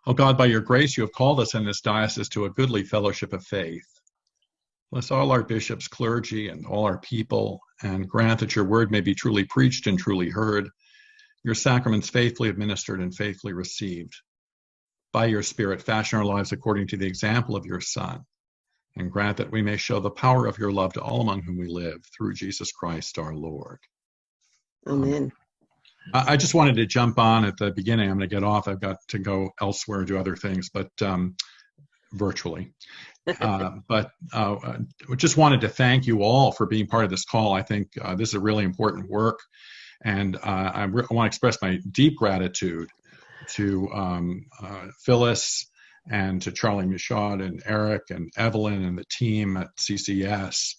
O God, by your grace, you have called us in this diocese to a goodly fellowship of faith. Bless all our bishops, clergy, and all our people, and grant that your word may be truly preached and truly heard, your sacraments faithfully administered and faithfully received. By your Spirit, fashion our lives according to the example of your Son, and grant that we may show the power of your love to all among whom we live, through Jesus Christ our Lord. Amen. I just wanted to jump on at the beginning. I'm going to get off. I've got to go elsewhere and do other things, but virtually. But just wanted to thank you all for being part of this call. I think this is a really important work, and I want to express my deep gratitude to Phyllis and to Charlie Michaud and Eric and Evelyn and the team at CCS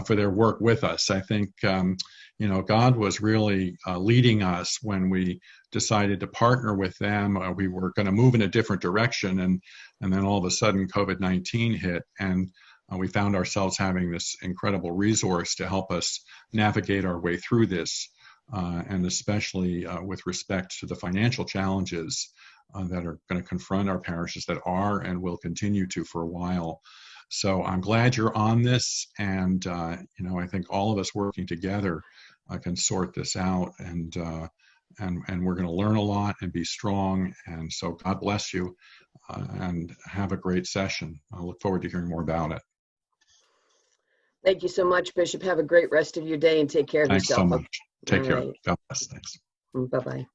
for their work with us. I think God was really leading us when we decided to partner with them. We were going to move in a different direction, and then all of a sudden COVID-19 hit, and we found ourselves having this incredible resource to help us navigate our way through this, and especially with respect to the financial challenges that are going to confront our parishes, that are and will continue to for a while. So I'm glad you're on this, and I think all of us working together can sort this out, and we're going to learn a lot and be strong. And so God bless you, and have a great session. I look forward to hearing more about it. Thank you so much, Bishop. Have a great rest of your day and take care of Thanks yourself. so much. Take care. Right. God bless. Thanks. Bye-bye.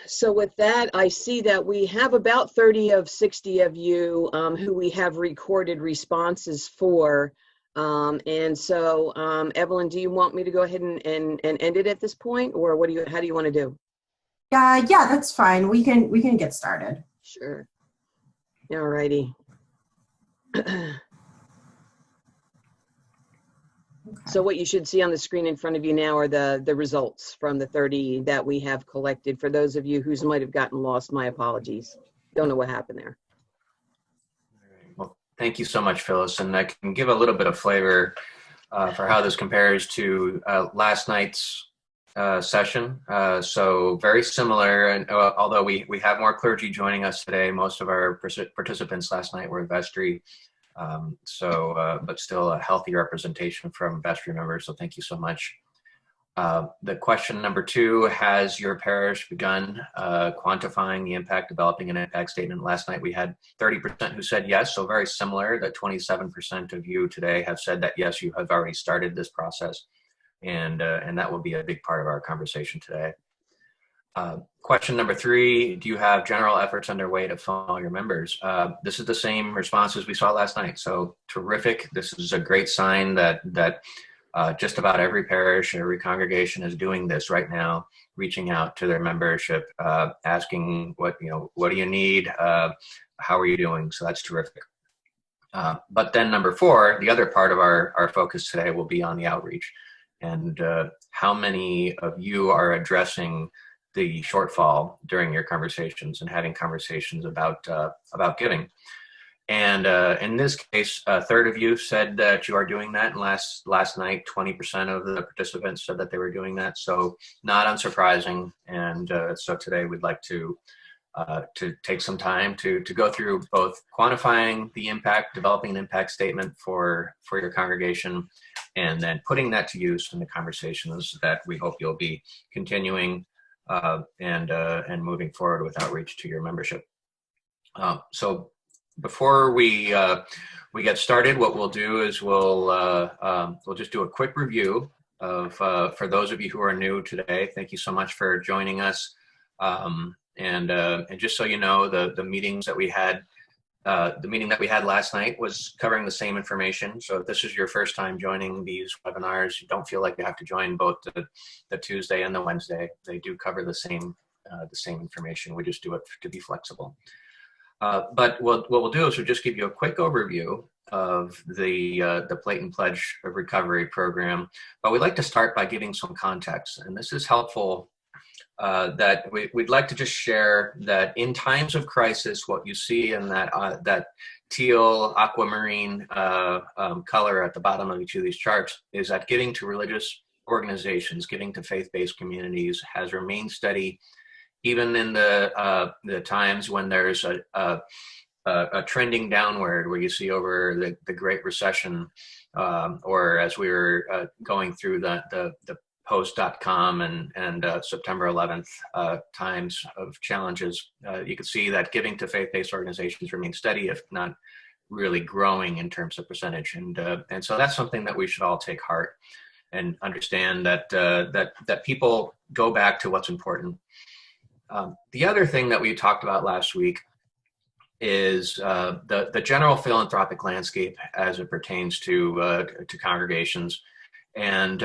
So with that, I see that we have about 30 of 60 of you who we have recorded responses for. And so, Evelyn, do you want me to go ahead and end it at this point, or how do you want to do? Yeah, that's fine. We can get started. Sure. All righty. Okay. So what you should see on the screen in front of you now are the results from the 30 that we have collected. For those of you who might have gotten lost, my apologies. Don't know what happened there. Well, thank you so much, Phyllis. And I can give a little bit of flavor for how this compares to last night's session. So very similar, and although we have more clergy joining us today, most of our participants last night were vestry. But still a healthy representation from vestry members, so thank you so much. The question number 2, has your parish begun quantifying the impact, developing an impact statement? Last night we had 30% who said yes, so very similar, that 27% of you today have said that yes, you have already started this process, and that will be a big part of our conversation today. Question number 3, do you have general efforts underway to follow your members? This is the same responses we saw last night. So terrific. This is a great sign that just about every parish, every congregation is doing this right now, reaching out to their membership, asking what do you need? How are you doing? So that's terrific. But then number 4, the other part of our focus today will be on the outreach, and how many of you are addressing the shortfall during your conversations and having conversations about giving. And in this case, a third of you said that you are doing that. And last night, 20% of the participants said that they were doing that. So not unsurprising. And so today we'd like to take some time to go through both quantifying the impact, developing an impact statement for your congregation, and then putting that to use in the conversations that we hope you'll be continuing and moving forward with outreach to your membership. So before we get started, what we'll do is we'll just do a quick review of for those of you who are new today. Thank you so much for joining us. And just so you know, the meetings that we had. The meeting that we had last night was covering the same information. So if this is your first time joining these webinars, you don't feel like you have to join both the Tuesday and the Wednesday. They do cover the same information. We just do it to be flexible. But what we'll do is we'll just give you a quick overview of the Plate and Pledge Recovery Program. But we'd like to start by giving some context, and this is helpful. That we'd like to just share that in times of crisis, what you see in that teal aquamarine color at the bottom of each of these charts is that giving to religious organizations, giving to faith-based communities has remained steady even in the times when there's a trending downward, where you see over the Great Recession, or as we were going through the post.com and September 11th times of challenges, you could see that giving to faith-based organizations remains steady, if not really growing in terms of percentage. And so that's something that we should all take heart and understand, that that people go back to what's important. The other thing that we talked about last week is the general philanthropic landscape as it pertains to congregations. And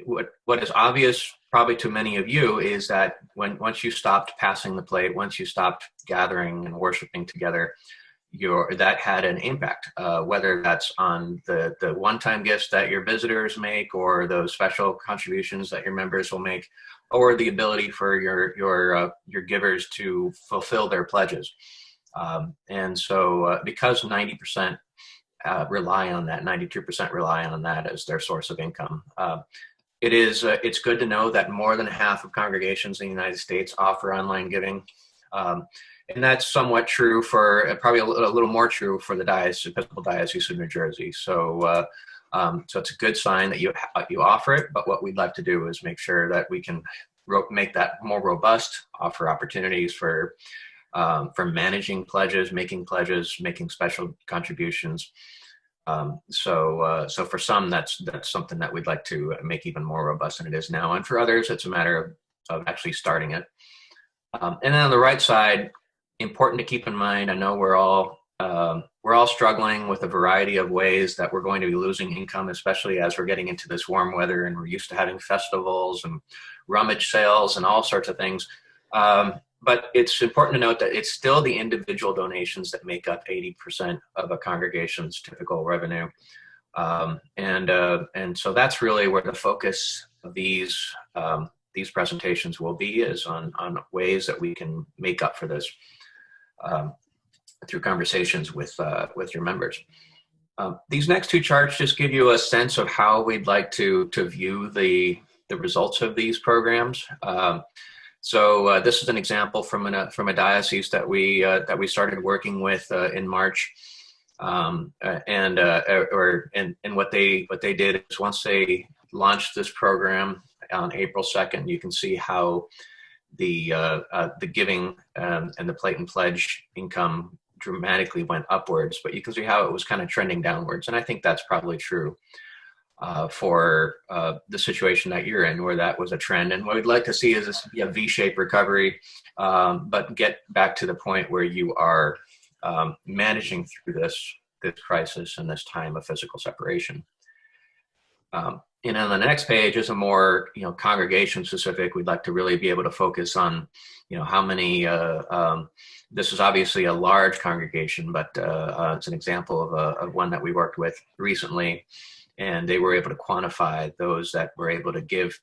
what is obvious probably to many of you is that once you stopped passing the plate, once you stopped gathering and worshiping together, that had an impact, whether that's on the one-time gifts that your visitors make, or those special contributions that your members will make, or the ability for your givers to fulfill their pledges. And so because 90% rely on that, 92% rely on that as their source of income, it's good to know that more than half of congregations in the United States offer online giving. And that's somewhat true for, probably a little more true for the Episcopal Diocese of New Jersey. So it's a good sign that you offer it, but what we'd like to do is make sure that we can make that more robust, offer opportunities for managing pledges, making special contributions. So for some, that's something that we'd like to make even more robust than it is now. And for others, it's a matter of actually starting it. And then on the right side, important to keep in mind, I know we're all struggling with a variety of ways that we're going to be losing income, especially as we're getting into this warm weather and we're used to having festivals and rummage sales and all sorts of things. But it's important to note that it's still the individual donations that make up 80% of a congregation's typical revenue. And so that's really where the focus of these presentations will be, is on ways that we can make up for this through conversations with your members. These next two charts just give you a sense of how we'd like to view the results of these programs. So this is an example from a diocese that we started working with in March, and what they did is, once they launched this program on April 2nd, you can see how the giving and the plate and pledge income dramatically went upwards, but you can see how it was kind of trending downwards. And I think that's probably true for the situation that you're in, where that was a trend. And what we'd like to see is this be a V-shaped recovery, but get back to the point where you are managing through this crisis and this time of physical separation. And on the next page is a more, congregation specific. We'd like to really be able to focus on, how many, this is obviously a large congregation, but it's an example of one that we worked with recently. And they were able to quantify those that were able to give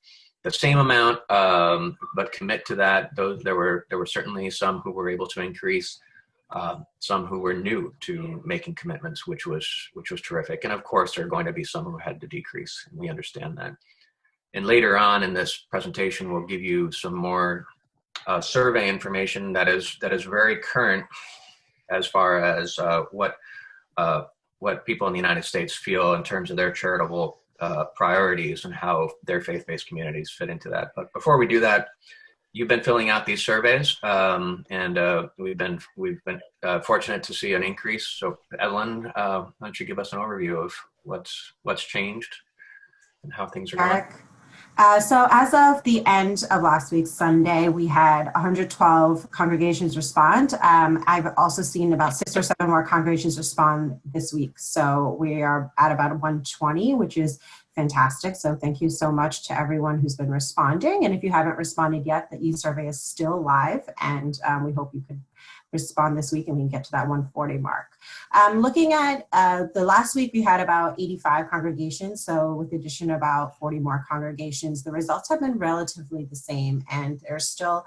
the same amount, but commit to that. There were certainly some who were able to increase, some who were new to making commitments, which was terrific. And of course, there are going to be some who had to decrease, and we understand that. And later on in this presentation, we'll give you some more survey information that is very current as far as what people in the United States feel in terms of their charitable priorities and how their faith-based communities fit into that. But before we do that, you've been filling out these surveys, and we've been fortunate to see an increase. So, Evelyn, why don't you give us an overview of what's changed and how things are going? So as of the end of last week, Sunday, we had 112 congregations respond. I've also seen about 6 or 7 more congregations respond this week. So we are at about 120, which is fantastic. So thank you so much to everyone who's been responding. And if you haven't responded yet, the e-survey is still live, and we hope you could respond this week and we can get to that 140 mark. Looking at the last week, we had about 85 congregations. So with the addition of about 40 more congregations, the results have been relatively the same, and there's still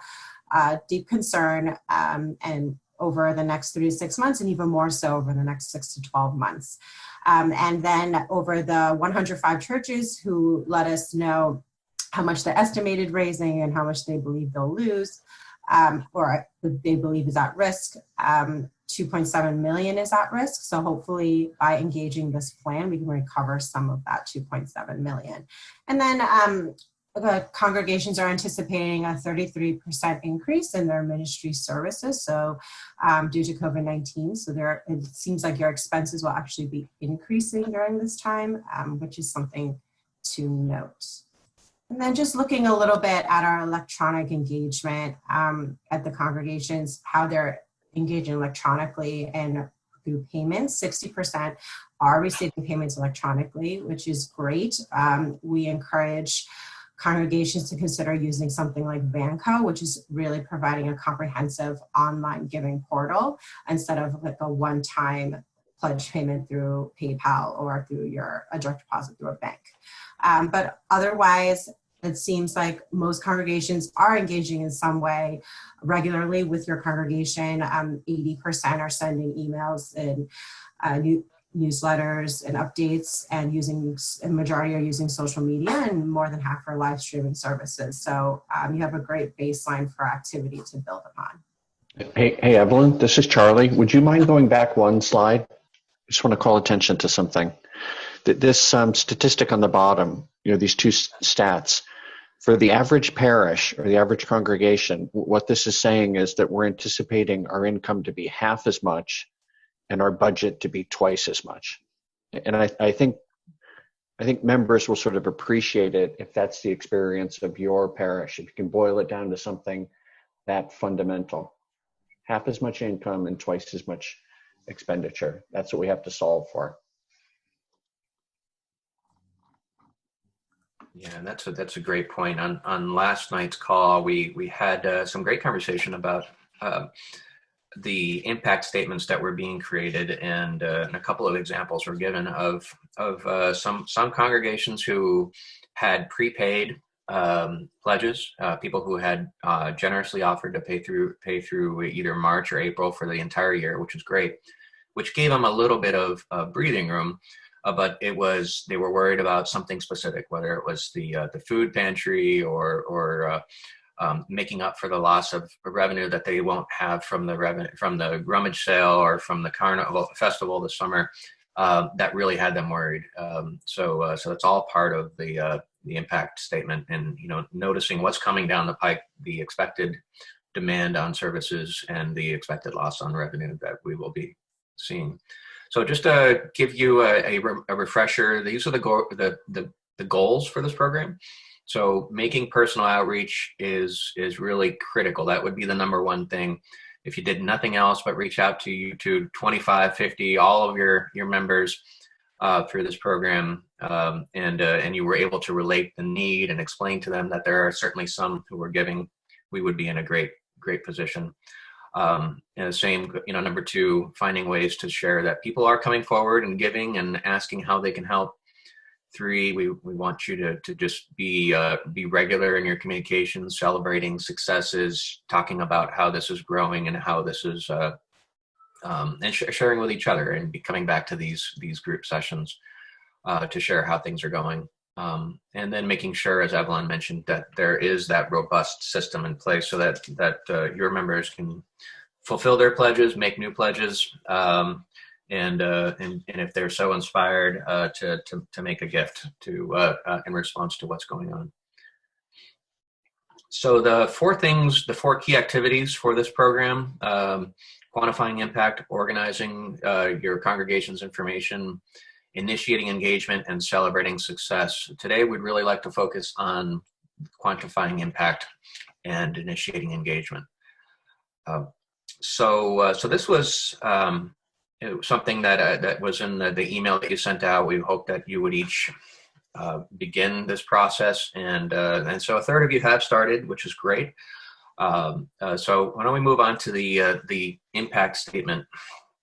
deep concern and over the next 3 to 6 months, and even more so over the next 6 to 12 months. And then over the 105 churches who let us know how much they're estimated raising and how much they believe they'll lose, or they believe is at risk. 2.7 million is at risk. So hopefully by engaging this plan, we can recover some of that 2.7 million. And then the congregations are anticipating a 33% increase in their ministry services. So due to COVID-19, so it seems like your expenses will actually be increasing during this time, which is something to note. And then just looking a little bit at our electronic engagement at the congregations, how they're engaging electronically and through payments. 60% are receiving payments electronically, which is great. We encourage congregations to consider using something like Vanco, which is really providing a comprehensive online giving portal instead of like a one-time pledge payment through PayPal or through a direct deposit through a bank. But otherwise, it seems like most congregations are engaging in some way regularly with your congregation. 80% are sending emails and newsletters and updates, and a majority are using social media, and more than half are live streaming services. So you have a great baseline for activity to build upon. Hey, Evelyn, this is Charlie. Would you mind going back one slide? I just want to call attention to something. This statistic on the bottom, these two stats, for the average parish or the average congregation, what this is saying is that we're anticipating our income to be half as much and our budget to be twice as much. And I think members will sort of appreciate it if that's the experience of your parish, if you can boil it down to something that fundamental. Half as much income and twice as much expenditure. That's what we have to solve for. Yeah, and that's a great point. On last night's call, we had some great conversation about the impact statements that were being created, and a couple of examples were given of some congregations who had prepaid pledges, people who had generously offered to pay through either March or April for the entire year, which was great, which gave them a little bit of breathing room. But they were worried about something specific, whether it was the food pantry or making up for the loss of revenue that they won't have from the rummage sale or from the carnival festival this summer. That really had them worried. So it's all part of the impact statement, and noticing what's coming down the pike, the expected demand on services and the expected loss on revenue that we will be seeing. So just to give you a refresher, these are the goals for this program. So making personal outreach is really critical. That would be the number one thing. If you did nothing else but reach out to 25, 50, all of your members through this program, and you were able to relate the need and explain to them that there are certainly some who are giving, we would be in a great position. And the same, number two, finding ways to share that people are coming forward and giving and asking how they can help. Three, we want you to just be regular in your communications, celebrating successes, talking about how this is growing and how this is, and sharing with each other, and coming back to these group sessions to share how things are going. And then making sure, as Evelyn mentioned, that there is that robust system in place so that your members can fulfill their pledges, make new pledges, and if they're so inspired, to make a gift in response to what's going on. So the four key activities for this program: quantifying impact, organizing your congregation's information, initiating engagement, and celebrating success. Today, we'd really like to focus on quantifying impact and initiating engagement. So this was something that was in the email that you sent out. We hope that you would each begin this process, and so a third of you have started, which is great. So why don't we move on to the impact statement?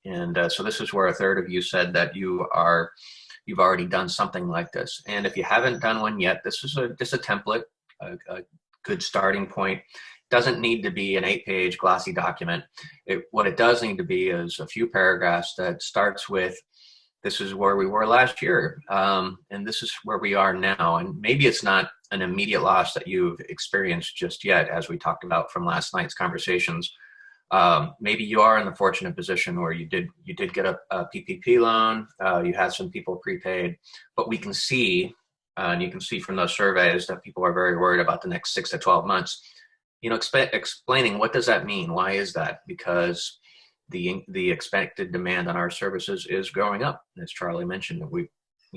And so this is where a third of you said that you've already done something like this. And if you haven't done one yet, this is just a template, a good starting point. Doesn't need to be an 8-page glossy document. What it does need to be is a few paragraphs that starts with this is where we were last year, and this is where we are now. And maybe it's not an immediate loss that you've experienced just yet, as we talked about from last night's conversations. Maybe you are in the fortunate position where you did get a PPP loan, you had some people prepaid, but we can see, and you can see from those surveys that people are very worried about the next 6 to 12 months. Explaining what does that mean? Why is that? Because the expected demand on our services is going up, as Charlie mentioned.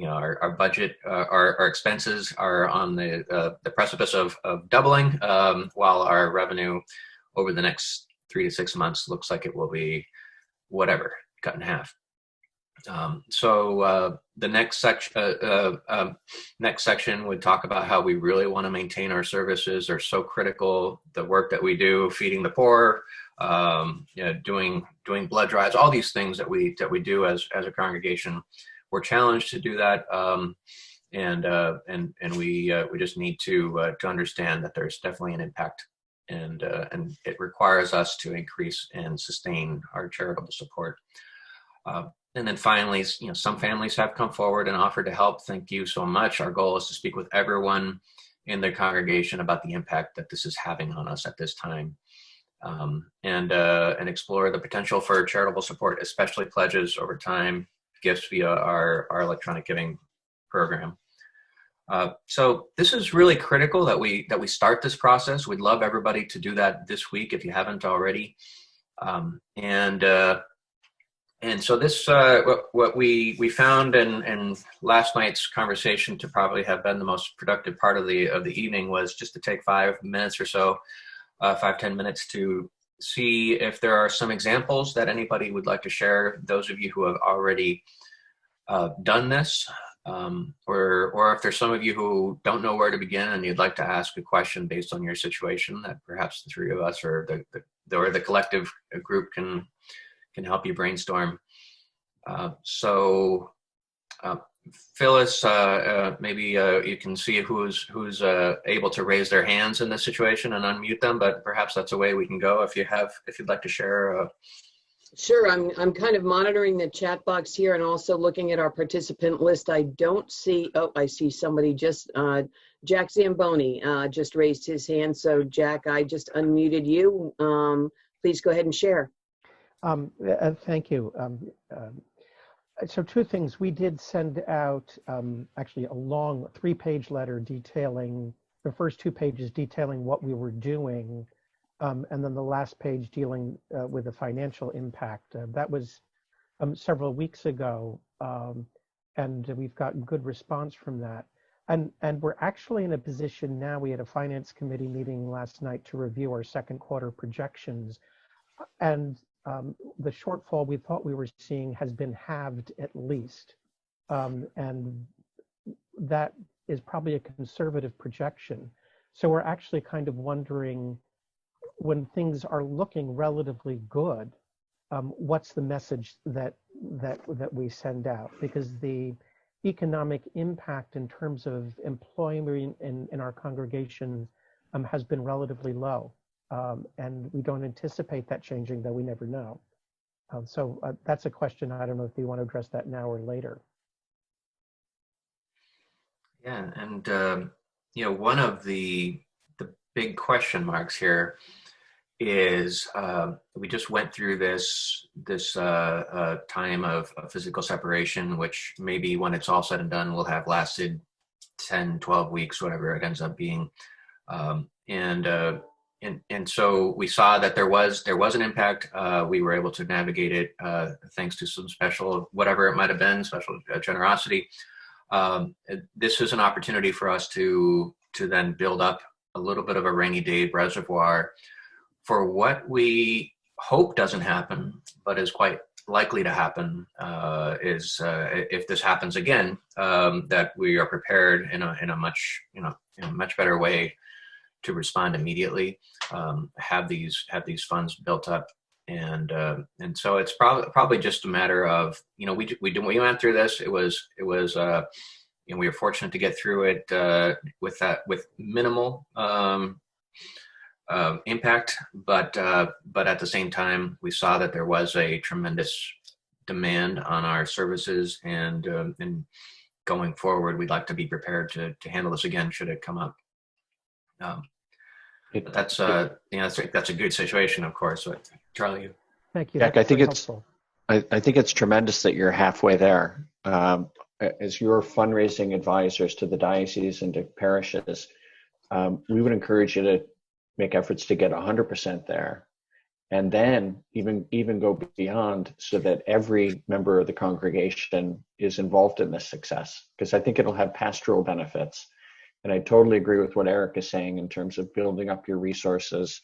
Our budget, our expenses are on the precipice of doubling, while our revenue over the next 3 to 6 months looks like it will be cut in half. So the next section would talk about how we really want to maintain our services are so critical. The work that we do, feeding the poor, doing blood drives, all these things that we do as a congregation. We're challenged to do that, and we just need to understand that there's definitely an impact, and it requires us to increase and sustain our charitable support. And then finally, some families have come forward and offered to help. Thank you so much. Our goal is to speak with everyone in the congregation about the impact that this is having on us at this time, and explore the potential for charitable support, especially pledges over time, gifts via our electronic giving program. So this is really critical that we start this process. We'd love everybody to do that this week if you haven't already. And so this, what we found in last night's conversation to probably have been the most productive part of the evening was just to take 5 minutes or so, 5-10 minutes to see if there are some examples that anybody would like to share. Those of you who have already done this, or if there's some of you who don't know where to begin and you'd like to ask a question based on your situation, that perhaps the three of us or the collective group can help you brainstorm. So Phyllis, maybe you can see who's able to raise their hands in this situation and unmute them, but perhaps that's a way we can go if you'd like to share. Sure, I'm kind of monitoring the chat box here and also looking at our participant list. I don't see, I see somebody just, Jack Zamboni just raised his hand. So Jack, I just unmuted you. Please go ahead and share. Thank you. So 2 things. We did send out actually a long 3-page letter detailing the first 2 pages detailing what we were doing, and then the last page dealing with the financial impact. That was several weeks ago, and we've gotten good response from that. And we're actually in a position now. We had a finance committee meeting last night to review our second quarter projections, and the shortfall we thought we were seeing has been halved at least. And that is probably a conservative projection. So we're actually kind of wondering, when things are looking relatively good, what's the message that we send out? Because the economic impact in terms of employment in our congregation has been relatively low. And we don't anticipate that changing, though we never know. So that's a question. I don't know if you want to address that now or later. Yeah, and one of the big question marks here is we just went through this time of physical separation, which maybe when it's all said and done will have lasted 10, 12 weeks, whatever it ends up being, and so we saw that there was an impact. We were able to navigate it thanks to some special, whatever it might have been, special generosity. This is an opportunity for us to then build up a little bit of a rainy day reservoir for what we hope doesn't happen, but is quite likely to happen. Is if this happens again, that we are prepared in a much better way to respond immediately, have these funds built up, and so it's probably just a matter of, we went through this. It was we were fortunate to get through it with minimal impact, but at the same time we saw that there was a tremendous demand on our services, and going forward, we'd like to be prepared to handle this again should it come up. But that's that's a good situation, of course. So, Charlie, you. Thank you. Jack, That's I think very it's helpful. I think it's tremendous that you're halfway there. As your fundraising advisors to the diocese and to parishes, we would encourage you to make efforts to get 100% there, and then even go beyond, so that every member of the congregation is involved in this success, because I think it'll have pastoral benefits. And I totally agree with what Eric is saying in terms of building up your resources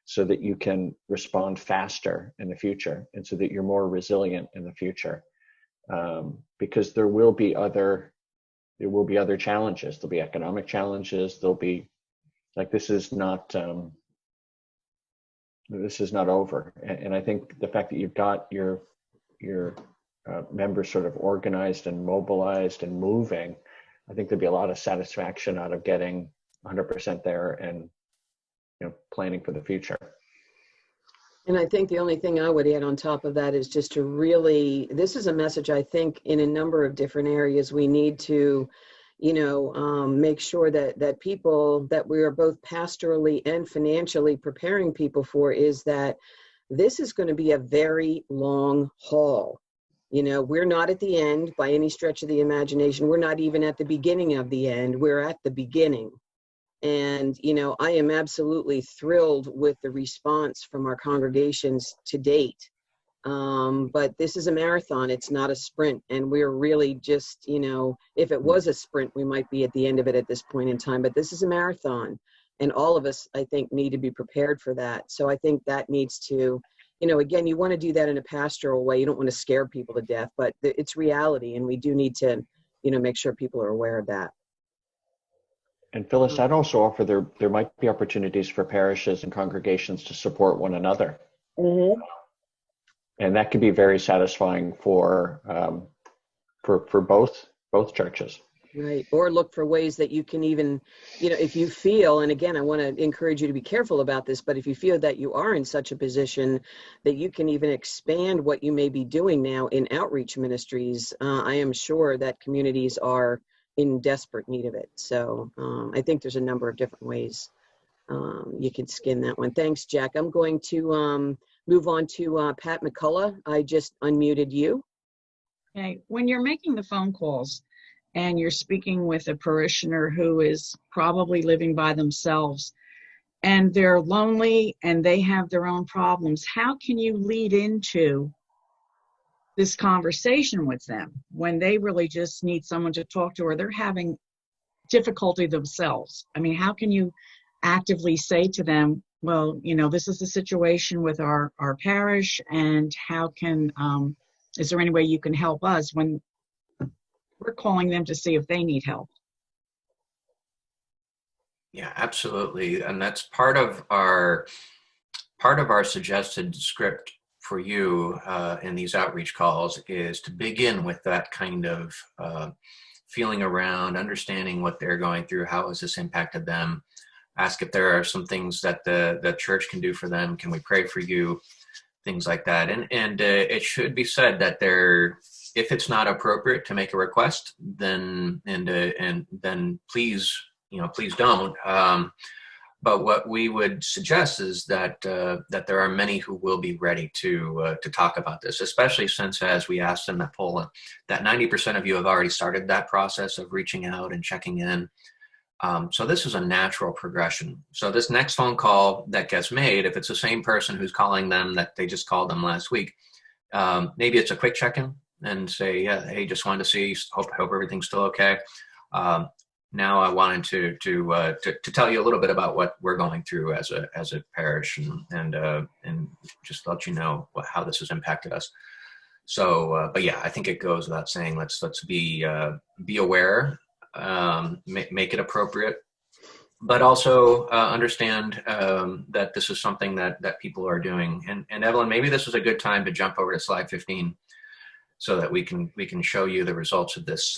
so that you can respond faster in the future, and so that you're more resilient in the future. Because there will be other challenges. There'll be economic challenges. There'll be, like, this is not over. And I think the fact that you've got your members sort of organized and mobilized and moving, I think there'd be a lot of satisfaction out of getting 100% there and planning for the future. And I think the only thing I would add on top of that is just to really, this is a message I think in a number of different areas we need to, make sure that people, that we are both pastorally and financially preparing people for, is that this is going to be a very long haul. We're not at the end by any stretch of the imagination. We're not even at the beginning of the end. We're at the beginning. And, I am absolutely thrilled with the response from our congregations to date. But this is a marathon. It's not a sprint. And we're really just, if it was a sprint, we might be at the end of it at this point in time. But this is a marathon. And all of us, I think, need to be prepared for that. So I think that needs to, again, you want to do that in a pastoral way. You don't want to scare people to death, but it's reality. And we do need to, make sure people are aware of that. And Phyllis, I'd also offer there might be opportunities for parishes and congregations to support one another. Mm-hmm. And that can be very satisfying for both churches. Right. Or look for ways that you can even, if you feel, and again, I want to encourage you to be careful about this, but if you feel that you are in such a position that you can even expand what you may be doing now in outreach ministries, I am sure that communities are in desperate need of it. So I think there's a number of different ways you can skin that one. Thanks, Jack. I'm going to move on to Pat McCullough. I just unmuted you. Okay. When you're making the phone calls and you're speaking with a parishioner who is probably living by themselves and they're lonely and they have their own problems, how can you lead into this conversation with them when they really just need someone to talk to, or they're having difficulty themselves? I mean, how can you actively say to them, well, this is the situation with our parish, and how can, is there any way you can help us, when we're calling them to see if they need help? Yeah, absolutely. And that's part of our suggested script for you in these outreach calls, is to begin with that kind of feeling around, understanding what they're going through, how has this impacted them, ask if there are some things that the church can do for them, can we pray for you, things like that. And it should be said that if it's not appropriate to make a request, then please don't. But what we would suggest is that there are many who will be ready to talk about this, especially since, as we asked in that poll, that 90% of you have already started that process of reaching out and checking in. So this is a natural progression. So this next phone call that gets made, if it's the same person who's calling them that they just called them last week, maybe it's a quick check-in and say, yeah, hey, just wanted to see, hope everything's still okay. Now I wanted to tell you a little bit about what we're going through as a parish, and just let you know how this has impacted us. So, but yeah, I think it goes without saying, let's be aware, make it appropriate, but also understand that this is something that people are doing. And Evelyn, maybe this is a good time to jump over to slide 15. So that we can show you the results of this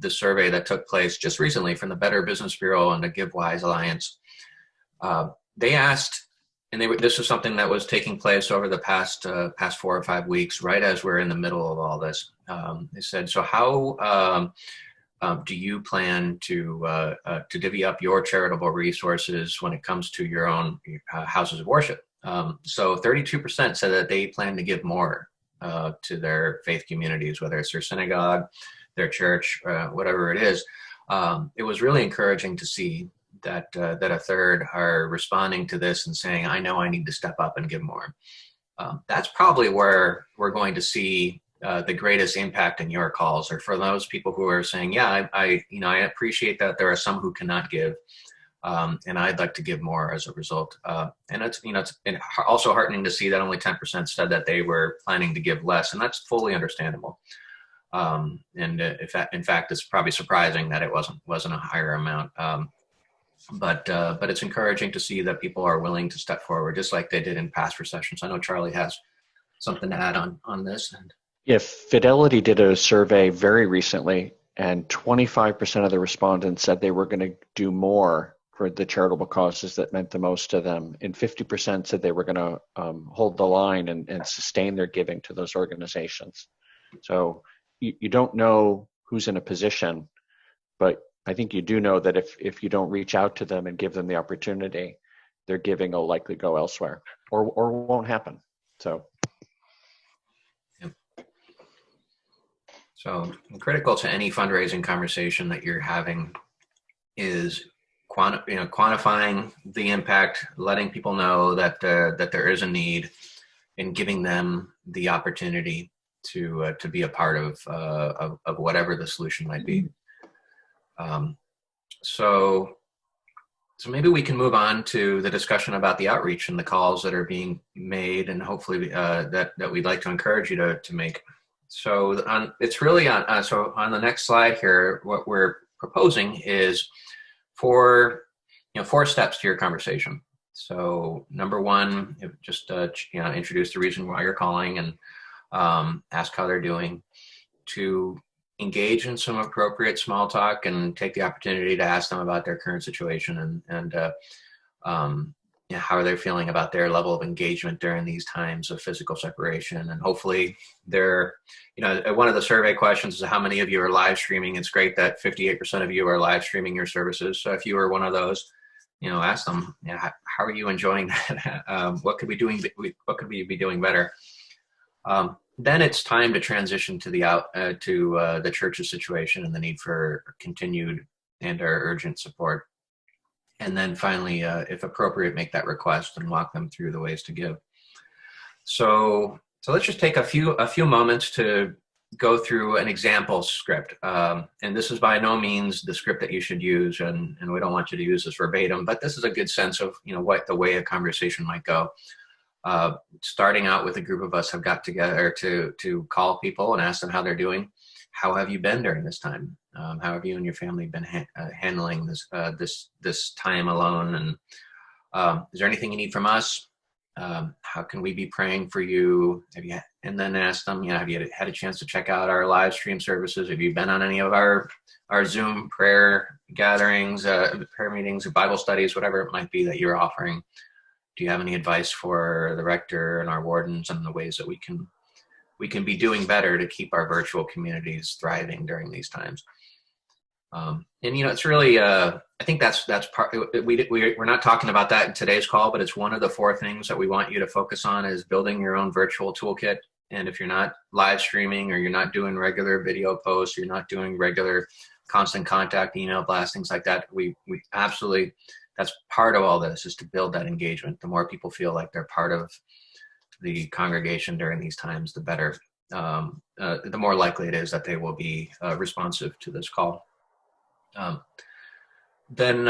survey that took place just recently from the Better Business Bureau and the GiveWise Alliance. They asked this is something that was taking place over the past 4 or 5 weeks, right as we're in the middle of all this. They said, so how do you plan to divvy up your charitable resources when it comes to your own houses of worship? So 32% said that they plan to give more to their faith communities, whether it's their synagogue, their church, whatever it is. It was really encouraging to see that a third are responding to this and saying, I know I need to step up and give more. That's probably where we're going to see the greatest impact in your calls, or for those people who are saying, yeah, I appreciate that there are some who cannot give, and I'd like to give more as a result. And it's also heartening to see that only 10% said that they were planning to give less, and that's fully understandable. And in fact, it's probably surprising that it wasn't a higher amount. But it's encouraging to see that people are willing to step forward, just like they did in past recessions. I know Charlie has something to add on this. Yeah, Fidelity did a survey very recently, and 25% of the respondents said they were going to do more for the charitable causes that meant the most to them, and 50% said they were going to hold the line and sustain their giving to those organizations. So you don't know who's in a position, but I think you do know that if you don't reach out to them and give them the opportunity, their giving will likely go elsewhere or won't happen. So. So critical to any fundraising conversation that you're having is quantifying the impact, letting people know that there is a need, and giving them the opportunity to be a part of whatever the solution might be. So maybe we can move on to the discussion about the outreach and the calls that are being made, and hopefully that we'd like to encourage you to make. So it's really so on the next slide here, what we're proposing is four steps to your conversation. So number one, just introduce the reason why you're calling and ask how they're doing. To engage in some appropriate small talk and take the opportunity to ask them about their current situation and how are they feeling about their level of engagement during these times of physical separation. And hopefully they're, one of the survey questions is how many of you are live streaming. It's great that 58% of you are live streaming your services. So if you were one of those, ask them, how are you enjoying that? What could we be doing better? Then it's time to transition to the church's situation and the need for continued and or urgent support. And then finally, if appropriate, make that request and walk them through the ways to give. So let's just take a few moments to go through an example script. And this is by no means the script that you should use, and we don't want you to use this verbatim, but this is a good sense of what the way a conversation might go. Starting out with a group of us have got together to call people and ask them how they're doing. How have you been during this time? How have you and your family been handling this time alone? And is there anything you need from us? How can we be praying for you? And then ask them, have you had a chance to check out our live stream services? Have you been on any of our Zoom prayer gatherings, prayer meetings, Bible studies, whatever it might be that you're offering? Do you have any advice for the rector and our wardens on the ways that we can be doing better to keep our virtual communities thriving during these times? And it's really, I think that's part. We're not talking about that in today's call, but it's one of the 4 things that we want you to focus on is building your own virtual toolkit. And if you're not live streaming, or you're not doing regular video posts, you're not doing regular constant contact, email blasts, things like that, we absolutely, that's part of all this, is to build that engagement. The more people feel like they're part of the congregation during these times, the better. The more likely it is that they will be responsive to this call. Then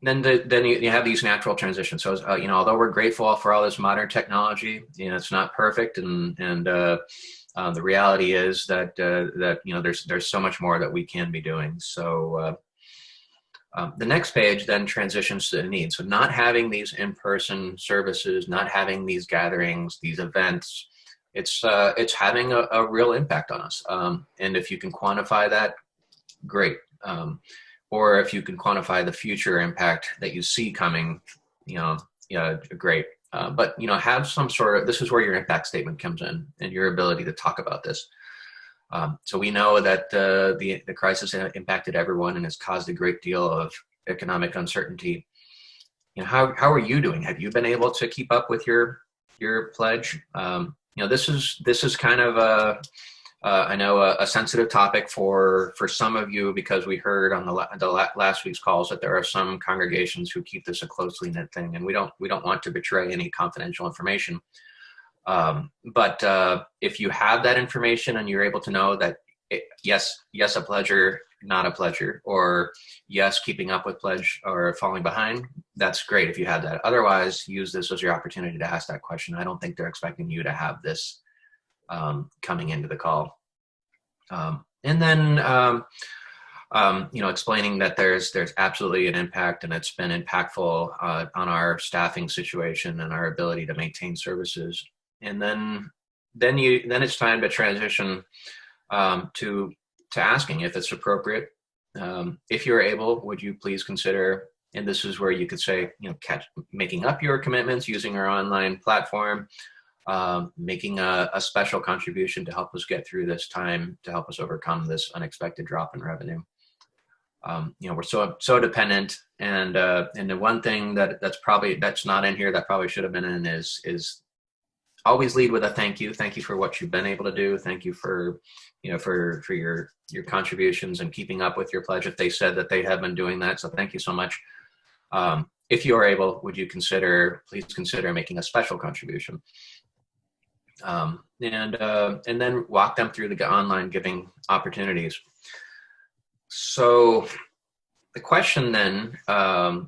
you have these natural transitions. So although we're grateful for all this modern technology, it's not perfect, and the reality is that there's so much more that we can be doing. So the next page then transitions to the need. So not having these in-person services, not having these gatherings, these events, it's having a real impact on us. And if you can quantify that, great. Or if you can quantify the future impact that you see coming, great. But have some sort of, this is where your impact statement comes in and your ability to talk about this. So we know that the crisis impacted everyone and has caused a great deal of economic uncertainty. How are you doing? Have you been able to keep up with your pledge? This is kind of I know a sensitive topic for some of you, because we heard on the last week's calls that there are some congregations who keep this a closely knit thing, and we don't want to betray any confidential information. But if you have that information and you're able to know that yes, a pledger, not a pledger, or yes, keeping up with pledge or falling behind, that's great if you have that. Otherwise, use this as your opportunity to ask that question. I don't think they're expecting you to have this coming into the call. And then, explaining that there's absolutely an impact, and it's been impactful on our staffing situation and our ability to maintain services. And then it's time to transition to asking if it's appropriate. If you're able, would you please consider, and this is where you could say, making up your commitments using our online platform, making a special contribution to help us get through this time, to help us overcome this unexpected drop in revenue. We're so dependent, and the one thing that's not in here that probably should have been in is always lead with a thank you. Thank you for what you've been able to do. Thank you for your contributions and keeping up with your pledge. If they said that they have been doing that, so thank you so much. If you are able, would you please consider making a special contribution? And then walk them through the online giving opportunities. So the question then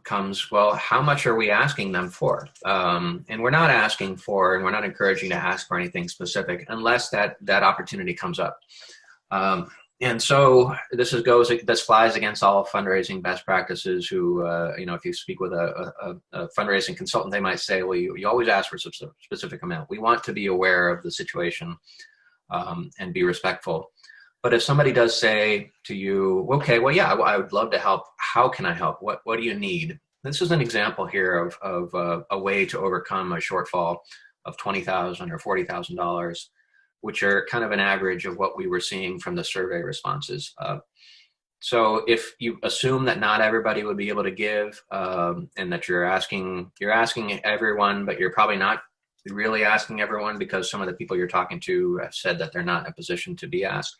comes, well, how much are we asking them for? And we're not asking for, and we're not encouraging to ask for anything specific unless that opportunity comes up. And so this flies against all fundraising best practices. Who, if you speak with a fundraising consultant, they might say, well, you always ask for a specific amount. We want to be aware of the situation and be respectful. But if somebody does say to you, okay, well, yeah, I would love to help. How can I help? What do you need? This is an example here of a way to overcome a shortfall of $20,000 or $40,000, which are kind of an average of what we were seeing from the survey responses. So if you assume that not everybody would be able to give, and that you're asking everyone, but you're probably not really asking everyone, because some of the people you're talking to have said that they're not in a position to be asked.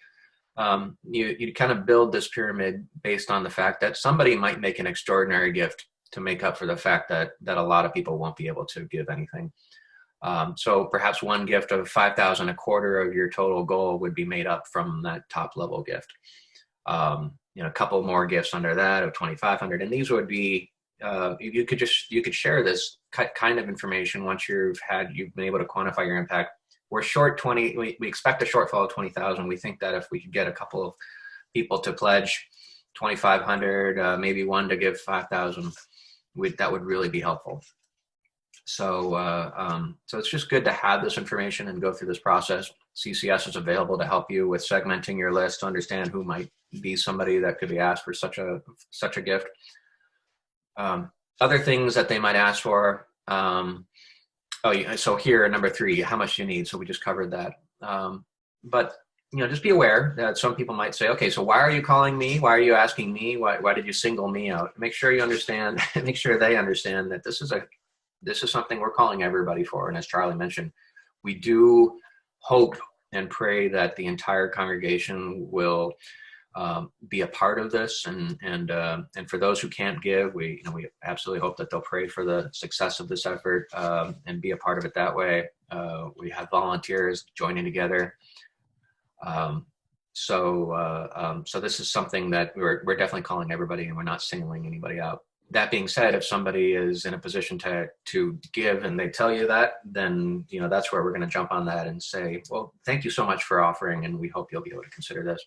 You kind of build this pyramid based on the fact that somebody might make an extraordinary gift to make up for the fact that a lot of people won't be able to give anything. So perhaps one gift of $5,000, a quarter of your total goal, would be made up from that top level gift. A couple more gifts under that of $2,500, and these would be you could share this kind of information once you've been able to quantify your impact. We're short 20. We expect a shortfall of 20,000. We think that if we could get a couple of people to pledge 2,500, maybe one to give 5,000, that would really be helpful. So it's just good to have this information and go through this process. CCS is available to help you with segmenting your list to understand who might be somebody that could be asked for such a gift. Other things that they might ask for. So here, number 3, how much do you need? So we just covered that. But just be aware that some people might say, okay, so why are you calling me? Why are you asking me? Why did you single me out? Make sure you understand. Make sure they understand that this is something we're calling everybody for. And as Charlie mentioned, we do hope and pray that the entire congregation will be a part of this, and for those who can't give, we absolutely hope that they'll pray for the success of this effort and be a part of it that way. We have volunteers joining together, so this is something that we're definitely calling everybody, and we're not singling anybody out. That being said, if somebody is in a position to give and they tell you that, then that's where we're going to jump on that and say, well, thank you so much for offering, and we hope you'll be able to consider this.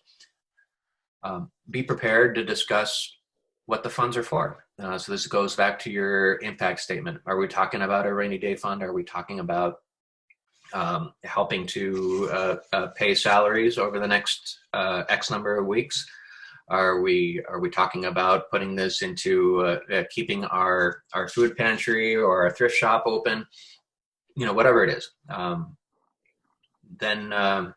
Be prepared to discuss what the funds are for. So this goes back to your impact statement. Are we talking about a rainy day fund? Are we talking about helping to pay salaries over the next X number of weeks? Are we talking about putting this into keeping our food pantry or our thrift shop open? Whatever it is. Then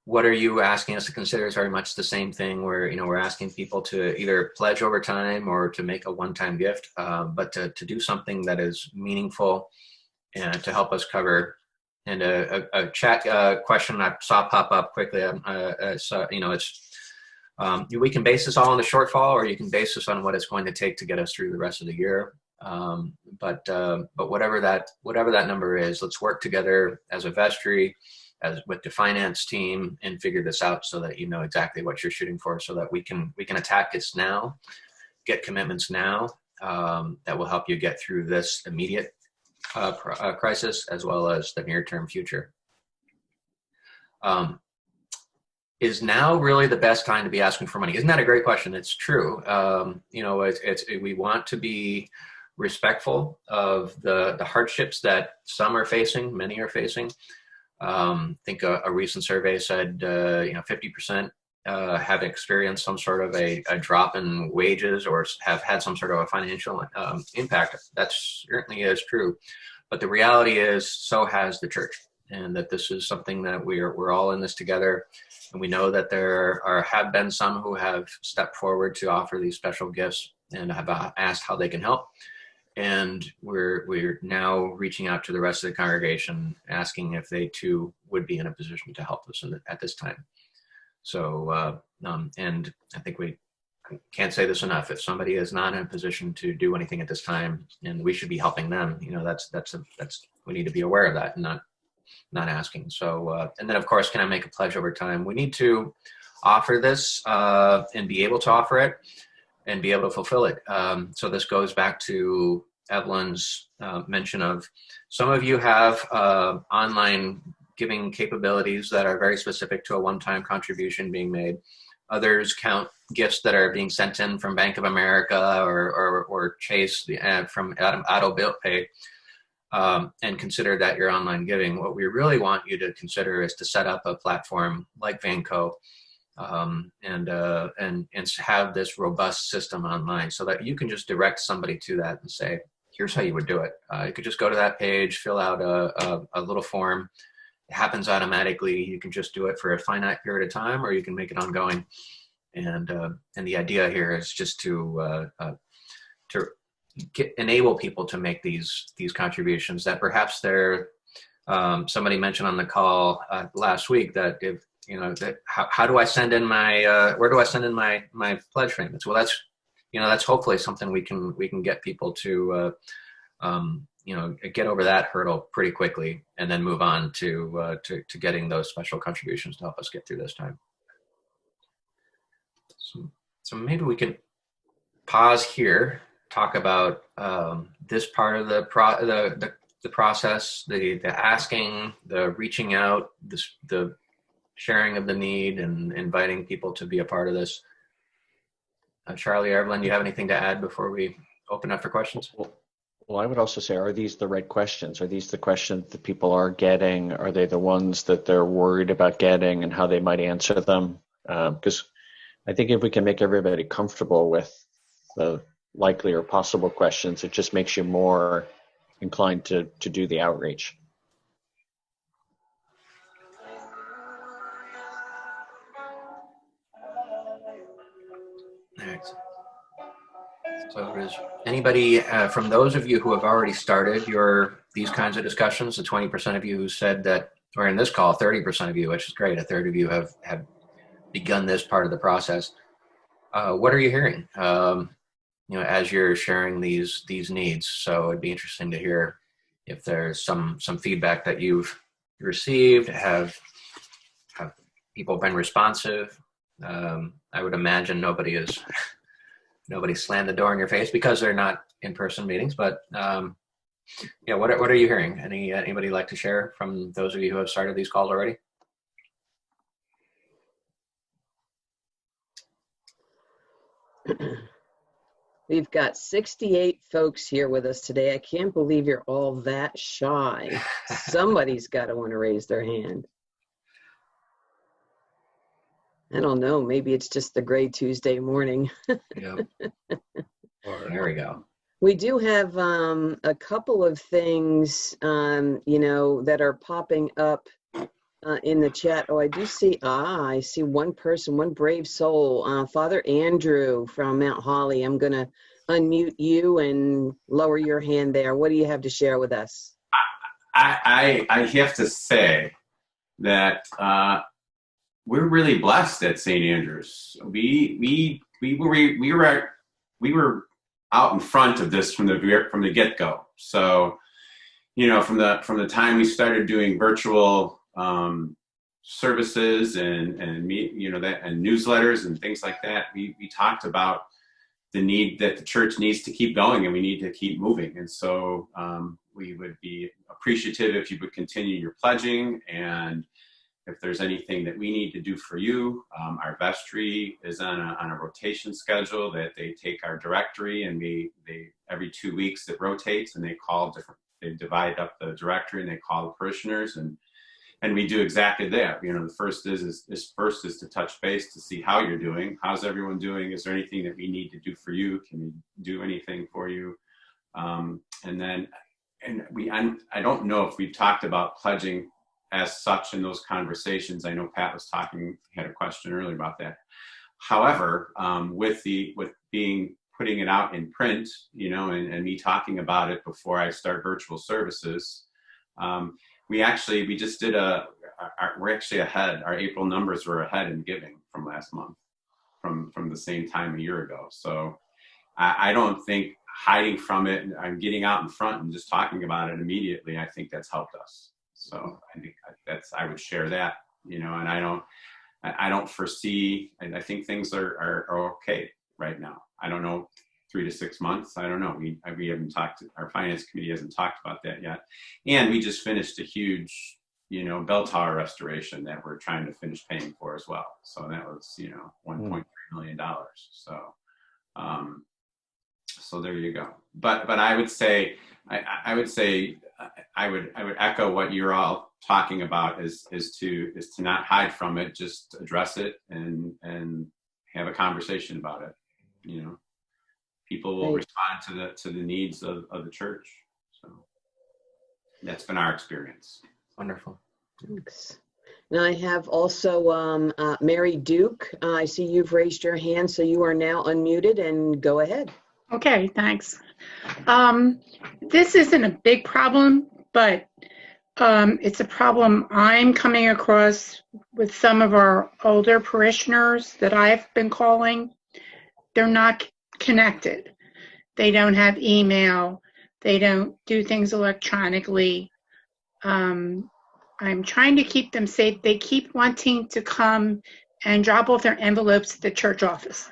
what are you asking us to consider is very much the same thing where, we're asking people to either pledge over time or to make a one-time gift, but to do something that is meaningful and to help us cover. And a chat question I saw pop up quickly. We can base this all on the shortfall, or you can base this on what it's going to take to get us through the rest of the year. But whatever that number is, let's work together as a vestry, with the finance team, and figure this out so that you know exactly what you're shooting for, so that we can attack this now, get commitments now that will help you get through this immediate crisis as well as the near-term future. Is now really the best time to be asking for money? Isn't that a great question? It's true. We want to be respectful of the hardships that some are facing, many are facing. I think a recent survey said 50% have experienced some sort of a drop in wages or have had some sort of a financial impact. That certainly is true. But the reality is, so has the church, and that this is something that we're all in this together. And we know that there have been some who have stepped forward to offer these special gifts and have asked how they can help. And we're now reaching out to the rest of the congregation, asking if they too would be in a position to help us at this time. So, and I think we can't say this enough. If somebody is not in a position to do anything at this time, and we should be helping them, that's we need to be aware of that and not asking. So, and then of course, can I make a pledge over time? We need to offer this and be able to offer it and be able to fulfill it. So this goes back to Evelyn's mention of some of you have online giving capabilities that are very specific to a one-time contribution being made. Others count gifts that are being sent in from Bank of America or Chase from Auto Bill Pay. And consider that your online giving. What we really want you to consider is to set up a platform like Vanco and have this robust system online so that you can just direct somebody to that and say, here's how you would do it. You could just go to that page, fill out a little form. It happens automatically. You can just do it for a finite period of time, or you can make it ongoing. And the idea here is just to enable people to make these contributions that perhaps they're somebody mentioned on the call last week that if how do I send in my where do I send in my pledge payments? Well, that's hopefully something we can get people to get over that hurdle pretty quickly and then move on to getting those special contributions to help us get through this time. So maybe we can pause here. Talk about this part of the process, the asking, the reaching out, the sharing of the need, and inviting people to be a part of this. Charlie, Evelyn, do you have anything to add before we open up for questions? Well, I would also say, are these the right questions? Are these the questions that people are getting? Are they the ones that they're worried about getting and how they might answer them? Because I think if we can make everybody comfortable with the likely or possible questions, it just makes you more inclined to do the outreach. Thanks. So is anybody from those of you who have already started these kinds of discussions, the 20% of you who said that, or in this call, 30% of you, which is great, a third of you have begun this part of the process. What are you hearing? As you're sharing these needs. So it'd be interesting to hear if there's some feedback that you've received. Have people been responsive? I would imagine nobody slammed the door in your face because they're not in-person meetings. But what are you hearing? Anybody like to share from those of you who have started these calls already? We've got 68 folks here with us today. I can't believe you're all that shy. Somebody's got to want to raise their hand. I don't know. Maybe it's just the gray Tuesday morning. Yeah. There we go. We do have a couple of things, that are popping up in the chat. Oh, I do see. I see one person, one brave soul, Father Andrew from Mount Holly. I'm going to unmute you and lower your hand there. What do you have to share with us? I have to say that we're really blessed at St. Andrews. We were out in front of this from the get-go. So, from the time we started doing virtual services and newsletters and things like that, we talked about the need that the church needs to keep going, and we need to keep moving. And so we would be appreciative if you would continue your pledging, and if there's anything that we need to do for you. Our vestry is on a rotation schedule that they take our directory, and they every 2 weeks it rotates, and they divide up the directory and they call the parishioners, and we do exactly that. The first is to touch base to see how you're doing. How's everyone doing? Is there anything that we need to do for you? Can we do anything for you? I don't know if we've talked about pledging as such in those conversations. I know Pat was had a question earlier about that. However, with putting it out in print, and me talking about it before I start virtual services, we just did we're actually ahead. Our April numbers were ahead in giving from last month, from the same time a year ago. So I don't think hiding from it and getting out in front and just talking about it immediately, I think that's helped us. So I think I would share that, and I don't foresee, and I think things are okay right now. I don't know, 3 to 6 months. I don't know. We haven't our finance committee hasn't talked about that yet. And we just finished a huge, bell tower restoration that we're trying to finish paying for as well. So that was, $1.3 million. So there you go. But I would say, I would echo what you're all talking about is to not hide from it, just address it and have a conversation about it. People will respond to the needs of the church. So that's been our experience. Wonderful. Thanks. Now I have also Mary Duke. I see you've raised your hand, so you are now unmuted, and go ahead. Okay, thanks. This isn't a big problem, but it's a problem I'm coming across with some of our older parishioners that I've been calling. They're not connected. They don't have email. They don't do things electronically. I'm trying to keep them safe. They keep wanting to come and drop off their envelopes at the church office.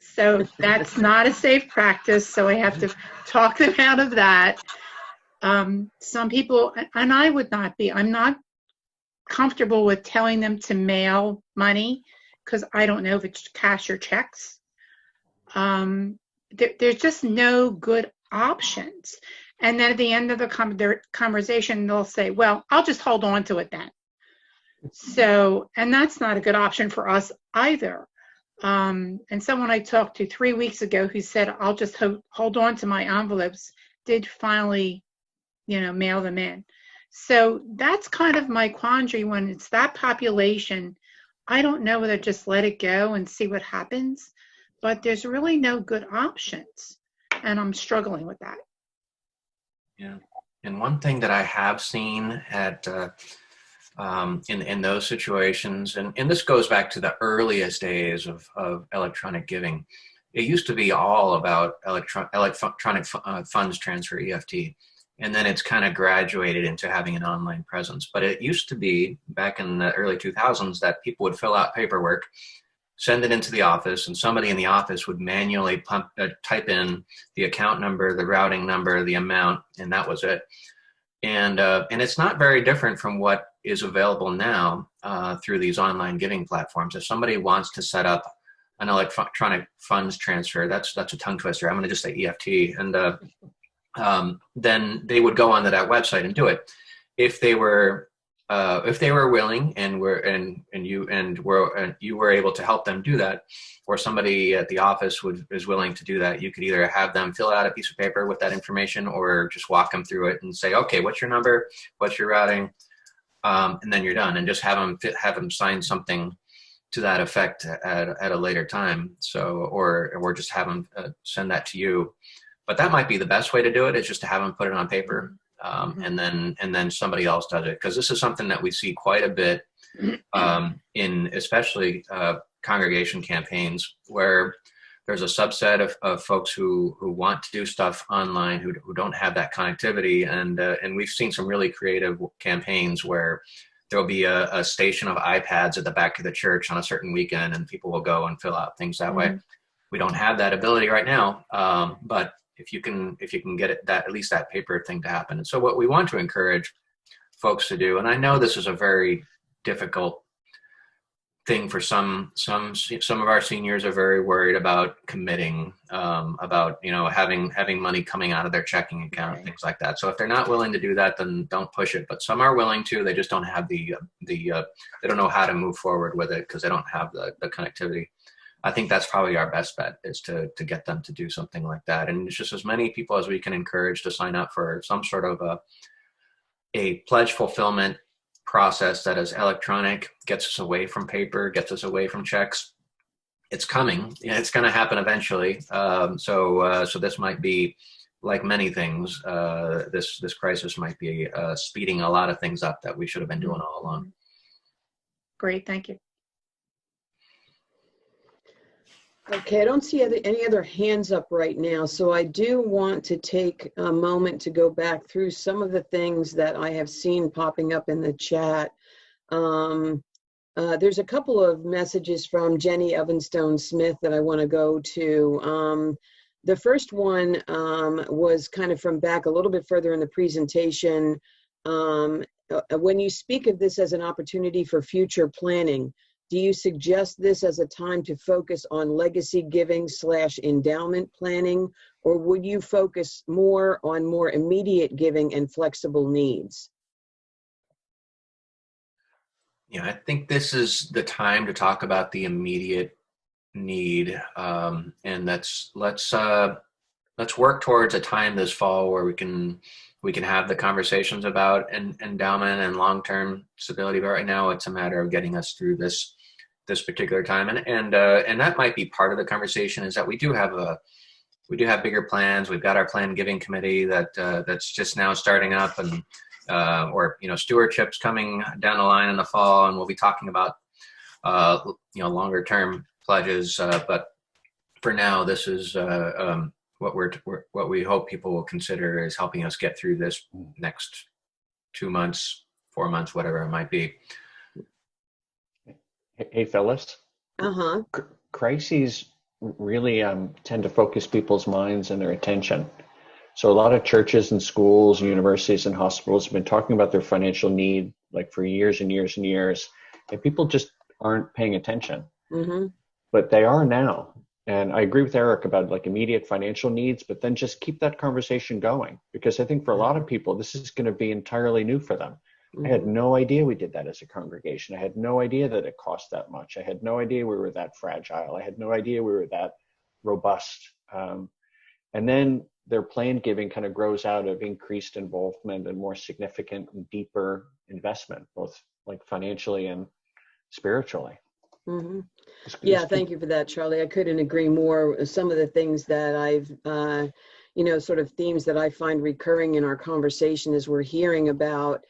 So that's not a safe practice. So I have to talk them out of that. Some people, and I would not be, I'm not comfortable with telling them to mail money because I don't know if it's cash or checks. There's just no good options. And then at the end of the conversation, they'll say, well, I'll just hold on to it then. So, and that's not a good option for us either. And someone I talked to 3 weeks ago who said, I'll just hold on to my envelopes, did finally, mail them in. So that's kind of my quandary when it's that population. I don't know whether just let it go and see what happens, but there's really no good options. And I'm struggling with that. Yeah. And one thing that I have seen at in those situations, and this goes back to the earliest days of electronic giving. It used to be all about electronic funds transfer, EFT, and then it's kind of graduated into having an online presence. But it used to be, back in the early 2000s, that people would fill out paperwork, send it into the office, and somebody in the office would manually type in the account number, the routing number, the amount, and that was it. And it's not very different from what is available now through these online giving platforms. If somebody wants to set up an electronic funds transfer, that's a tongue twister. I'm going to just say EFT, and then they would go onto that website and do it. If they were if they were willing and you were able to help them do that, or somebody at the office is willing to do that, you could either have them fill out a piece of paper with that information, or just walk them through it and say, okay, what's your number, what's your routing, and then you're done, and just have them sign something to that effect at a later time. So, or just have them send that to you. But that might be the best way to do it, is just to have them put it on paper. And then somebody else does it, because this is something that we see quite a bit in especially congregation campaigns, where there's a subset of folks who want to do stuff online, who don't have that connectivity, and we've seen some really creative campaigns where there'll be a station of iPads at the back of the church on a certain weekend, and people will go and fill out things that way. We don't have that ability right now, but if you can get it, that at least that paper thing to happen. And so what we want to encourage folks to do, and I know this is a very difficult thing for some of our seniors are very worried about committing, about having money coming out of their checking account, and things like that. So if they're not willing to do that, then don't push it. But some are willing to. They just don't have they don't know how to move forward with it because they don't have the connectivity. I think that's probably our best bet, is to get them to do something like that. And it's just as many people as we can encourage to sign up for some sort of a pledge fulfillment process that is electronic, gets us away from paper, gets us away from checks. It's coming. It's going to happen eventually. So this might be, like many things, this crisis might be speeding a lot of things up that we should have been doing all along. Great, thank you. Okay, I don't see any other hands up right now, so I do want to take a moment to go back through some of the things that I have seen popping up in the chat. There's a couple of messages from Jenny Evanstone Smith that I want to go to. The first one was kind of from back a little bit further in the presentation. When you speak of this as an opportunity for future planning, do you suggest this as a time to focus on legacy giving / endowment planning, or would you focus more on more immediate giving and flexible needs? Yeah, I think this is the time to talk about the immediate need, and let's work towards a time this fall where we can have the conversations about endowment and long-term stability. But right now, it's a matter of getting us through this particular time, and that might be part of the conversation, is that we do have bigger plans. We've got our planned giving committee that's just now starting up, and or stewardship's coming down the line in the fall, and we'll be talking about longer term pledges. But for now, this is what we hope people will consider is helping us get through this next 2 months, 4 months, whatever it might be. Hey, Phyllis. Crises really tend to focus people's minds and their attention. So a lot of churches and schools, and universities and hospitals have been talking about their financial need like for years and years and years, and people just aren't paying attention. But they are now. And I agree with Eric about like immediate financial needs, but then just keep that conversation going, because I think for a lot of people, this is going to be entirely new for them. I had no idea we did that as a congregation. I had no idea that it cost that much. I had no idea we were that fragile. I had no idea we were that robust. And then their planned giving kind of grows out of increased involvement and more significant and deeper investment, both like financially and spiritually. Yeah, thank you for that, Charlie. I couldn't agree more. Some of the things that I've, sort of themes that I find recurring in our conversation as we're hearing about,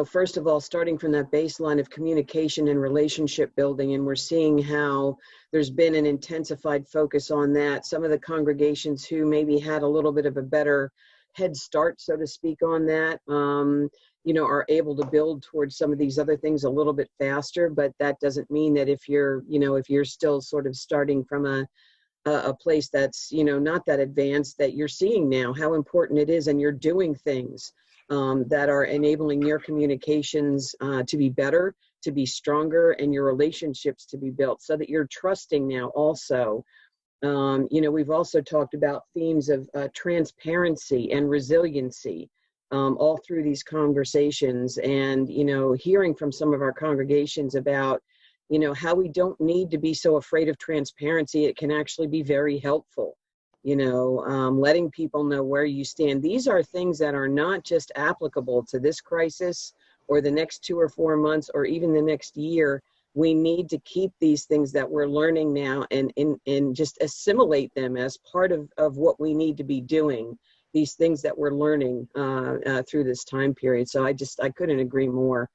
first of all, starting from that baseline of communication and relationship building, and we're seeing how there's been an intensified focus on that. Some of the congregations who maybe had a little bit of a better head start, so to speak, on that, are able to build towards some of these other things a little bit faster. But that doesn't mean that if you're still sort of starting from a place that's, not that advanced, that you're seeing now how important it is, and you're doing things that are enabling your communications to be better, to be stronger, and your relationships to be built so that you're trusting now also. We've also talked about themes of transparency and resiliency. all through these conversations, and, hearing from some of our congregations about, how we don't need to be so afraid of transparency. It can actually be very helpful, letting people know where you stand. These are things that are not just applicable to this crisis or the next 2 or 4 months or even the next year. We need to keep these things that we're learning now and just assimilate them as part of what we need to be doing, these things that we're learning through this time period. So I couldn't agree more.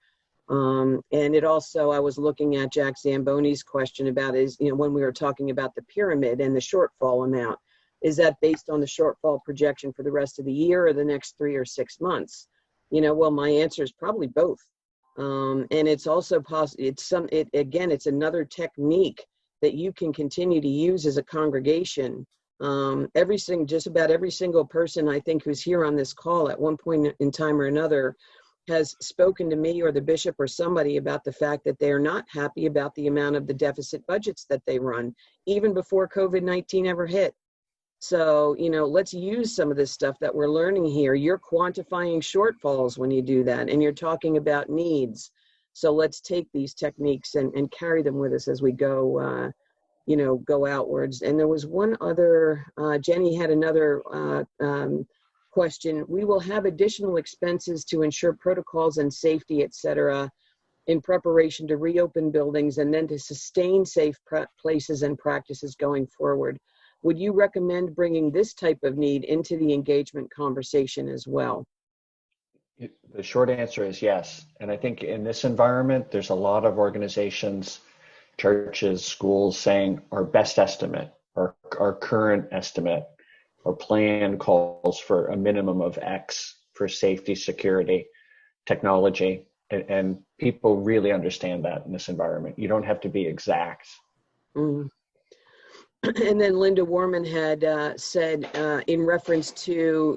And it also, I was looking at Jack Zamboni's question about when we were talking about the pyramid and the shortfall amount, is that based on the shortfall projection for the rest of the year or the next 3 or 6 months? Well, my answer is probably both. And it's also possible, it's another technique that you can continue to use as a congregation. Just about every single person I think who's here on this call at one point in time or another has spoken to me or the bishop or somebody about the fact that they're not happy about the amount of the deficit budgets that they run, even before COVID-19 ever hit. So, let's use some of this stuff that we're learning here. You're quantifying shortfalls when you do that, and you're talking about needs. So let's take these techniques and carry them with us as we go, go outwards. And there was one other, Jenny had another question. We will have additional expenses to ensure protocols and safety, et cetera, in preparation to reopen buildings and then to sustain safe places and practices going forward. Would you recommend bringing this type of need into the engagement conversation as well? The short answer is yes. And I think in this environment, there's a lot of organizations, churches, schools saying our best estimate, our current estimate, or plan calls for a minimum of X for safety, security, technology. And people really understand that in this environment. You don't have to be exact. Mm. And then Linda Warman had said in reference to,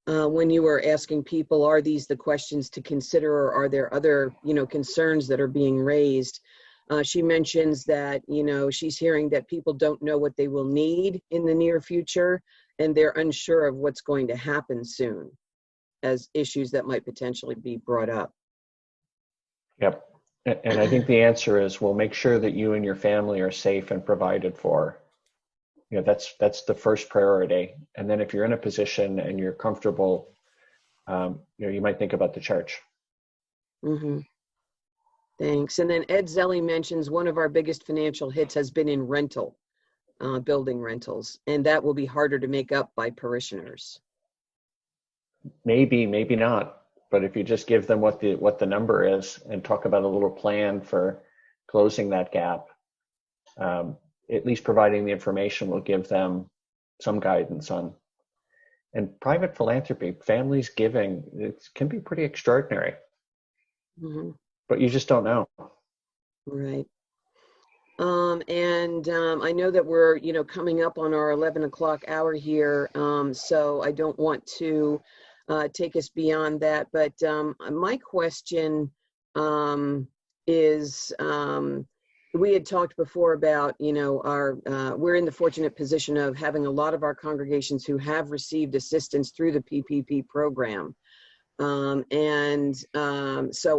when you were asking people, are these the questions to consider, or are there other, concerns that are being raised? She mentions that, she's hearing that people don't know what they will need in the near future, and they're unsure of what's going to happen soon as issues that might potentially be brought up. Yep. And I think the answer is, we'll make sure that you and your family are safe and provided for. That's the first priority. And then if you're in a position and you're comfortable, you might think about the church. Mm-hmm. Thanks. And then Ed Zelli mentions one of our biggest financial hits has been in building rentals, and that will be harder to make up by parishioners. Maybe not. But if you just give them what the number is and talk about a little plan for closing that gap, at least providing the information will give them some guidance on. And private philanthropy, families giving, it can be pretty extraordinary. Mm-hmm. But you just don't know. Right. And I know that we're, coming up on our 11 o'clock hour here, so I don't want to take us beyond that. But my question is, we had talked before about, we're in the fortunate position of having a lot of our congregations who have received assistance through the PPP program. So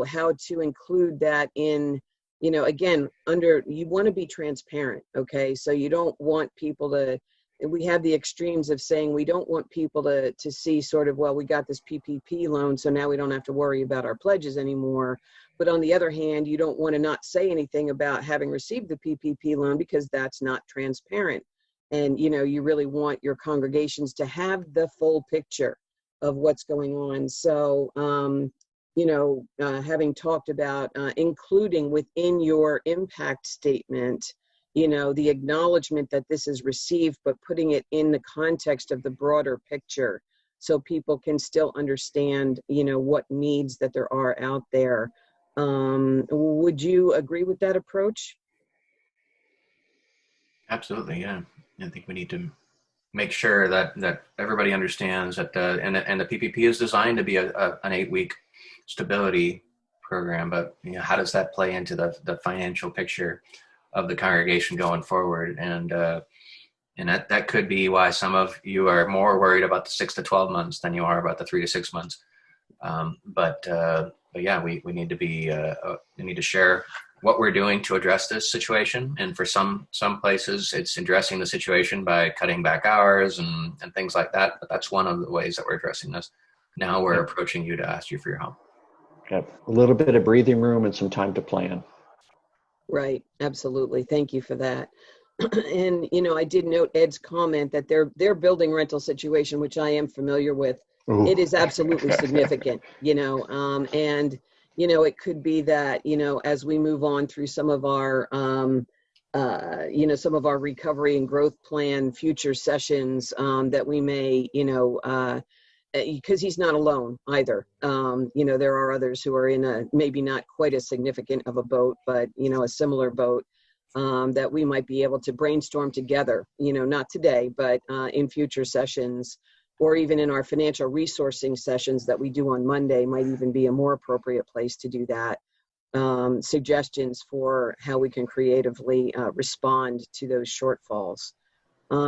how to include that in, again, you want to be transparent, okay? So you don't want people to, we have the extremes of saying we don't want people to see sort of, well, we got this PPP loan, so now we don't have to worry about our pledges anymore. But on the other hand, you don't want to not say anything about having received the PPP loan because that's not transparent. And, you really want your congregations to have the full picture of what's going on. So, having talked about including within your impact statement, the acknowledgement that this is received, but putting it in the context of the broader picture so people can still understand, what needs that there are out there. Would you agree with that approach? Absolutely, yeah. I think we need to make sure that everybody understands that and the PPP is designed to be an 8-week stability program, but how does that play into the financial picture of the congregation going forward? And And that could be why some of you are more worried about the 6 to 12 months than you are about the 3 to 6 months. But yeah, we need to be we need to share what we're doing to address this situation. And for some places, it's addressing the situation by cutting back hours and things like that. But that's one of the ways that we're addressing this. Now we're approaching you to ask you for your help. Got a little bit of breathing room and some time to plan. Right. Absolutely. Thank you for that. And, you know, I did note Ed's comment that their building rental situation, which I am familiar with, Ooh. it is absolutely significant, you know, and, you know, it could be that, you know, as we move on through some of our, you know, some of our recovery and growth plan future sessions, that we may, you know, because he's not alone either. You know, there are others who are in a maybe not quite as significant of a boat, but, you know, a similar boat. That we might be able to brainstorm together, you know, not today, but in future sessions, or even in our financial resourcing sessions that we do on Monday might even be a more appropriate place to do that. Suggestions for how we can creatively respond to those shortfalls.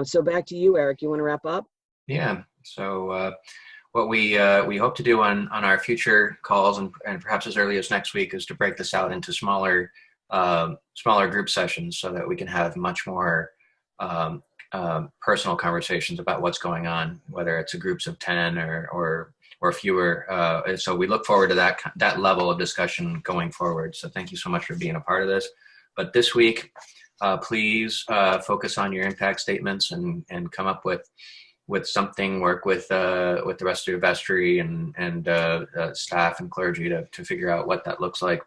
So back to you, Eric. You want to wrap up? Yeah. So what we hope to do on our future calls and perhaps as early as next week is to break this out into smaller group sessions so that we can have much more personal conversations about what's going on, whether it's groups of 10 or fewer. So we look forward to that level of discussion going forward. So thank you so much for being a part of this. But this week, please focus on your impact statements and come up with something, work with the rest of your vestry and staff and clergy to figure out what that looks like.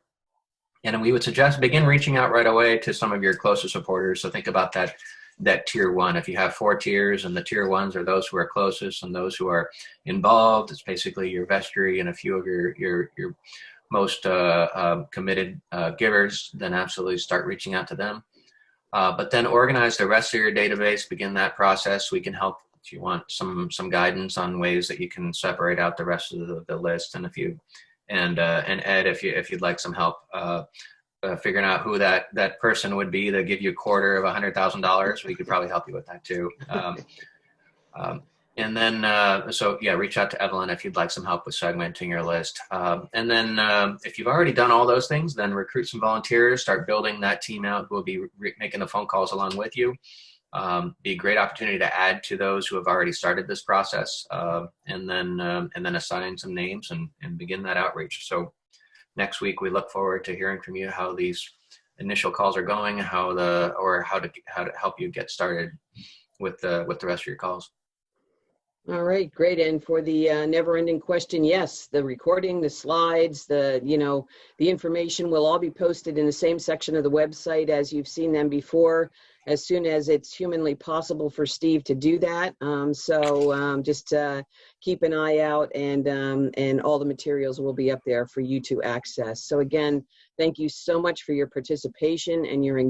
And we would suggest begin reaching out right away to some of your closest supporters. So think about that tier 1. If you have 4 tiers and the tier 1s are those who are closest and those who are involved, it's basically your vestry and a few of your most committed givers, then absolutely start reaching out to them. But then organize the rest of your database, begin that process. We can help if you want some guidance on ways that you can separate out the rest of the list. And and Ed, if you'd like some help figuring out who that person would be to give you $250,000, we could probably help you with that too. And then, so yeah, reach out to Evelyn if you'd like some help with segmenting your list. And then if you've already done all those things, then recruit some volunteers, start building that team out who will be making the phone calls along with you. Be a great opportunity to add to those who have already started this process, and then assign some names and begin that outreach. So next week we look forward to hearing from you how these initial calls are going, how to help you get started with the rest of your calls. All right, great. And for the never-ending question, yes, the recording, the slides, the information will all be posted in the same section of the website as you've seen them before, as soon as it's humanly possible for Steve to do that. So just keep an eye out, and all the materials will be up there for you to access. So again, thank you so much for your participation and your engagement.